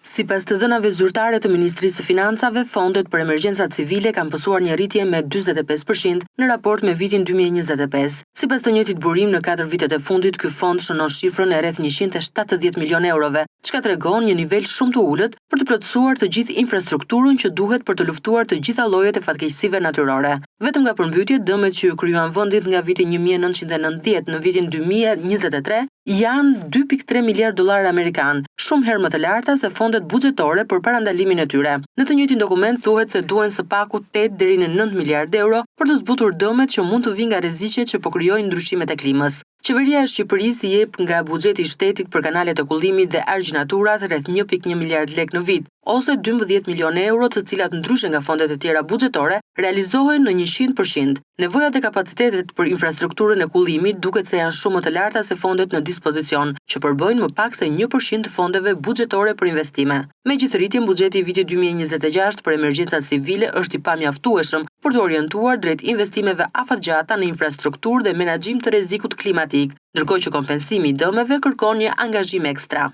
Sipas të dhënave zyrtare të Ministrisë së Financave, fondet për emergjencat civile kanë pësuar një rritje me 45% në raport me vitin 2025. Sipas të njëjtit burim, në 4 vitet e fundit, ky fond shënon shifrën e rreth 170 milion eurove, çka tregon një nivel shumë të ulët për të plotësuar të gjithë infrastrukturën që duhet për të luftuar të gjitha llojet e fatkeqësive natyrore. Vetëm nga përmbytjet, dëmet që ju kryen vendit nga viti 1990 në vitin 2023 janë 2.3 miliard dollar amerikan, shumë herë më të larta se fondet buxhetore për parandalimin e tyre. Në të njëjtin dokument thuhet se duhen së paku 8 deri në 9 miliard euro për të zbutur dëmet që mund të vinë nga rreziqet që po krijojnë ndryshimet e klimës. Qeveria e Shqipërisë jep nga buxheti i shtetit për kanalet e kullimit dhe argjinaturat rreth 1.1 miliard lek në vit, ose 12 milionë euro, të cilat ndryshe nga fondet e tjera buxhetore realizohen në 100%. Nevojat e kapacitetet për infrastrukturën e kullimit duket se janë shumë më të larta se fondet në dispozicion, që përbëjnë më pak se 1% të fondeve buxhetore për investime. Megjithatë, buxheti i vitit 2026 për emergjencat civile është i pamjaftueshëm për të orientuar drejt investimeve afatgjata në infrastrukturë dhe menaxhim të rrezikut klimatik, ndërkohë që kompensimi i dëmeve kërkon një angazhim ekstra.